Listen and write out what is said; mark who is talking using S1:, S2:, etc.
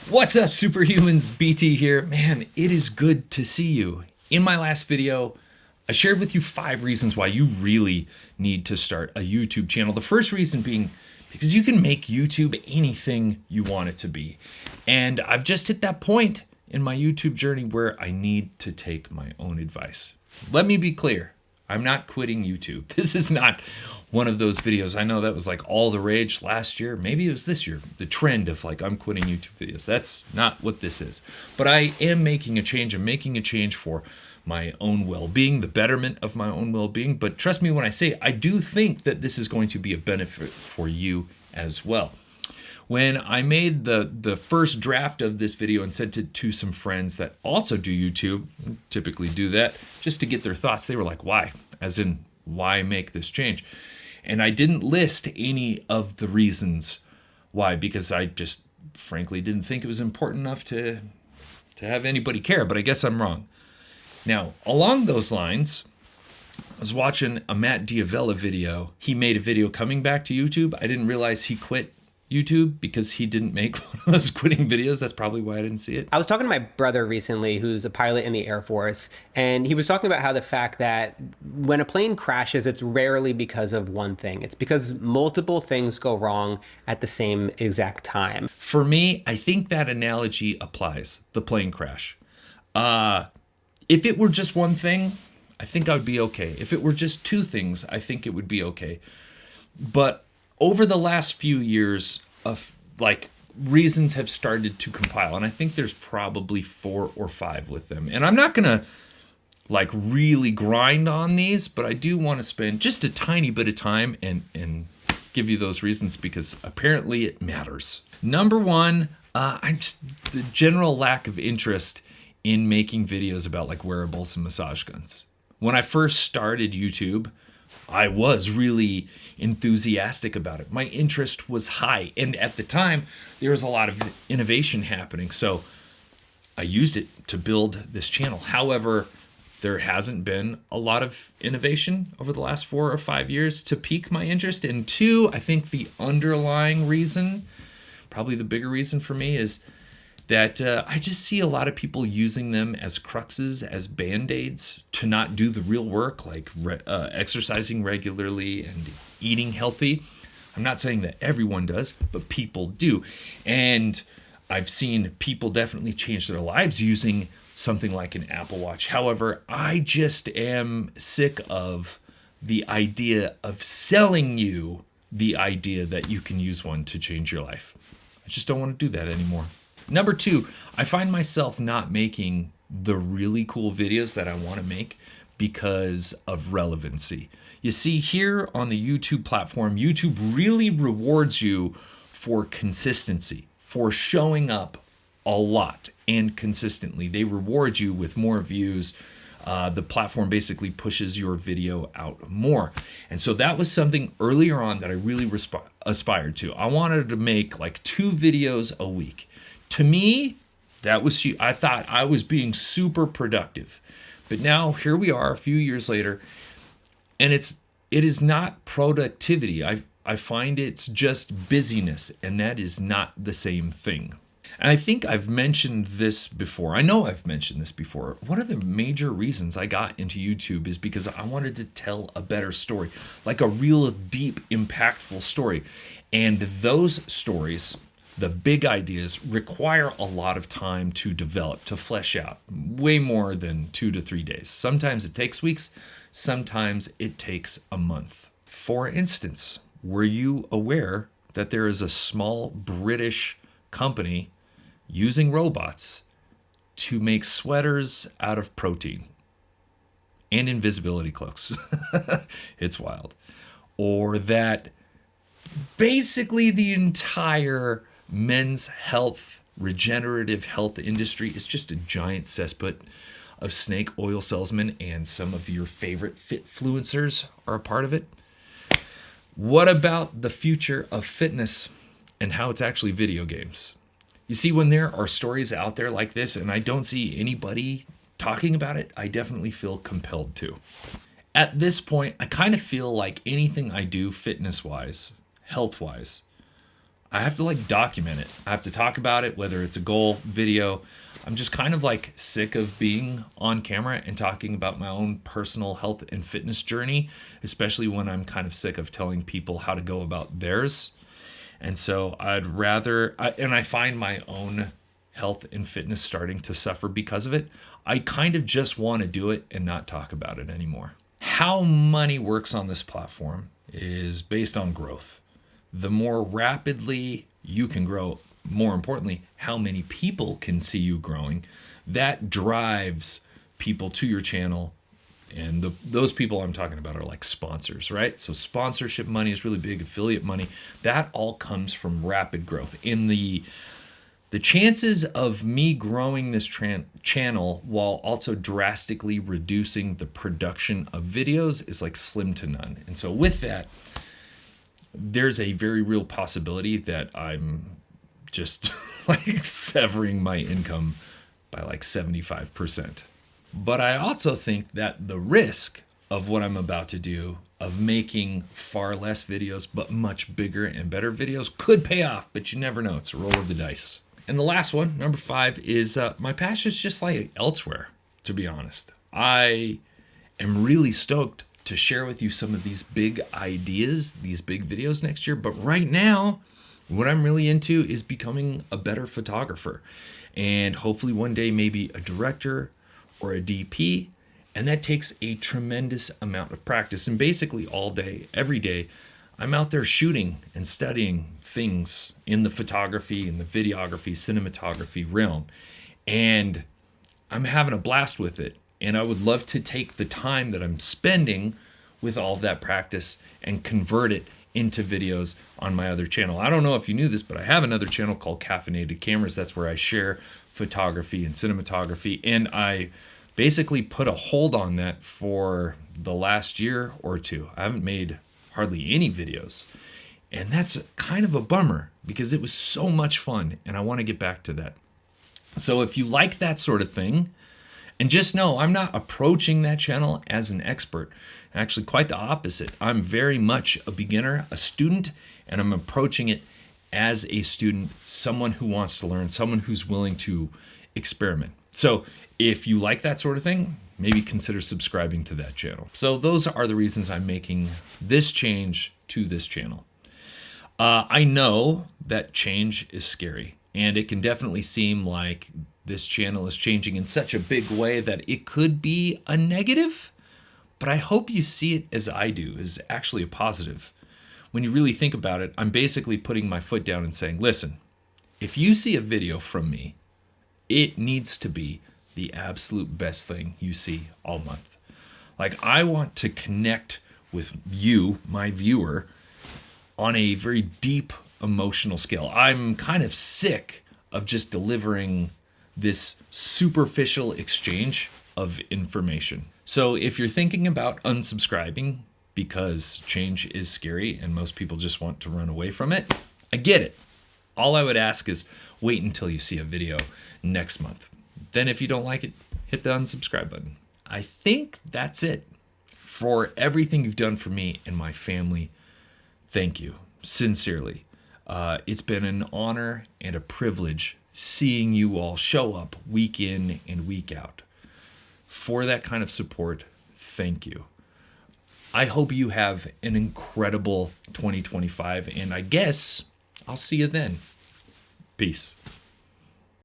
S1: What's up, superhumans? BT here. Man, it is good to see you. In my last video, I shared with you 5 reasons why you really need to start a YouTube channel. The first reason being because you can make YouTube anything you want it to be. And I've just hit that point in my YouTube journey where I need to take my own advice. Let me be clear. I'm not quitting YouTube. This is not one of those videos. I know that was like all the rage last year. Maybe it was this year. The trend of like, I'm quitting YouTube videos. That's not what this is. But I am making a change. I'm making a change for my own well-being, the betterment of my own well-being. But trust me when I say, I do think that this is going to be a benefit for you as well. When I made the first draft of this video and sent it to some friends that also do YouTube, typically do that, just to get their thoughts, they were like, why? As in, why make this change? And I didn't list any of the reasons why, because I just frankly didn't think it was important enough to have anybody care, but I guess I'm wrong. Now, along those lines, I was watching a Matt Diavella video. He made a video coming back to YouTube. I didn't realize he quit YouTube because he didn't make one of those quitting videos. That's probably why I didn't see it.
S2: I was talking to my brother recently, who's a pilot in the Air Force, and he was talking about how the fact that when a plane crashes, it's rarely because of one thing. It's because multiple things go wrong at the same exact time.
S1: For me, I think that analogy applies, the plane crash. If it were just one thing, I think I would be okay. If it were just 2 things, I think it would be okay. But over the last few years, of reasons have started to compile, and I think there's probably 4 or 5 with them. And I'm not gonna really grind on these, but I do want to spend just a tiny bit of time and give you those reasons because apparently it matters. Number 1, the general lack of interest in making videos about wearables and massage guns. When I first started YouTube, I was really enthusiastic about it. My interest was high. And at the time, there was a lot of innovation happening. So I used it to build this channel. However, there hasn't been a lot of innovation over the last 4 or 5 years to pique my interest. And 2, I think the underlying reason, probably the bigger reason for me, is that I just see a lot of people using them as cruxes, as band-aids to not do the real work, like exercising regularly and eating healthy. I'm not saying that everyone does, but people do. And I've seen people definitely change their lives using something like an Apple Watch. However, I just am sick of the idea of selling you the idea that you can use one to change your life. I just don't want to do that anymore. Number 2, I find myself not making the really cool videos that I want to make because of relevancy. You see, here on the YouTube platform, YouTube really rewards you for consistency, for showing up a lot and consistently. They reward you with more views. The platform basically pushes your video out more. And so that was something earlier on that I really aspired to. I wanted to make 2 videos a week. To me, that was, I thought I was being super productive. But now here we are a few years later, and it is not productivity. I find it's just busyness, and that is not the same thing. And I think I've mentioned this before. I know I've mentioned this before. One of the major reasons I got into YouTube is because I wanted to tell a better story, like a real deep, impactful story. And those stories, the big ideas, require a lot of time to develop, to flesh out, way more than 2 to 3 days. Sometimes it takes weeks, sometimes it takes a month. For instance, were you aware that there is a small British company using robots to make sweaters out of protein and invisibility cloaks? It's wild. Or that basically the entire men's health, regenerative health industry is just a giant cesspit of snake oil salesmen, and some of your favorite fitfluencers are a part of it. What about the future of fitness and how it's actually video games? You see, when there are stories out there like this and I don't see anybody talking about it, I definitely feel compelled to. At this point, I kind of feel like anything I do fitness-wise, health-wise, I have to like document it. I have to talk about it, whether it's a goal, video. I'm just kind of like sick of being on camera and talking about my own personal health and fitness journey, especially when I'm kind of sick of telling people how to go about theirs. And so and I find my own health and fitness starting to suffer because of it. I kind of just want to do it and not talk about it anymore. How money works on this platform is based on growth. The more rapidly you can grow, more importantly, how many people can see you growing, that drives people to your channel. And those people I'm talking about are like sponsors, right? So sponsorship money is really big, affiliate money. That all comes from rapid growth. In the chances of me growing this channel while also drastically reducing the production of videos is like slim to none. And so with that, there's a very real possibility that I'm just like severing my income by like 75%. But I also think that the risk of what I'm about to do, of making far less videos, but much bigger and better videos, could pay off, but you never know. It's a roll of the dice. And the last one, number 5, is my passion's just like elsewhere, to be honest. I am really stoked to share with you some of these big ideas, these big videos next year. But right now, what I'm really into is becoming a better photographer. And hopefully one day maybe a director or a DP. And that takes a tremendous amount of practice. And basically all day, every day, I'm out there shooting and studying things in the photography and the videography, cinematography realm. And I'm having a blast with it. And I would love to take the time that I'm spending with all of that practice and convert it into videos on my other channel. I don't know if you knew this, but I have another channel called Caffeinated Cameras. That's where I share photography and cinematography. And I basically put a hold on that for the last year or two. I haven't made hardly any videos. And that's kind of a bummer because it was so much fun and I want to get back to that. So if you like that sort of thing, and just know I'm not approaching that channel as an expert. Actually, quite the opposite. I'm very much a beginner, a student, and I'm approaching it as a student, someone who wants to learn, someone who's willing to experiment. So if you like that sort of thing, maybe consider subscribing to that channel. So those are the reasons I'm making this change to this channel. I know that change is scary, and it can definitely seem like this channel is changing in such a big way that it could be a negative, but I hope you see it as I do, as actually a positive. When you really think about it, I'm basically putting my foot down and saying, listen, if you see a video from me, it needs to be the absolute best thing you see all month. Like, I want to connect with you, my viewer, on a very deep emotional scale. I'm kind of sick of just delivering this superficial exchange of information. So if you're thinking about unsubscribing because change is scary and most people just want to run away from it, I get it. All I would ask is wait until you see a video next month. Then if you don't like it, hit the unsubscribe button. I think that's it. For everything you've done for me and my family, thank you, sincerely. It's been an honor and a privilege seeing you all show up week in and week out. For that kind of support, thank you. I hope you have an incredible 2025, and I guess I'll see you then. Peace.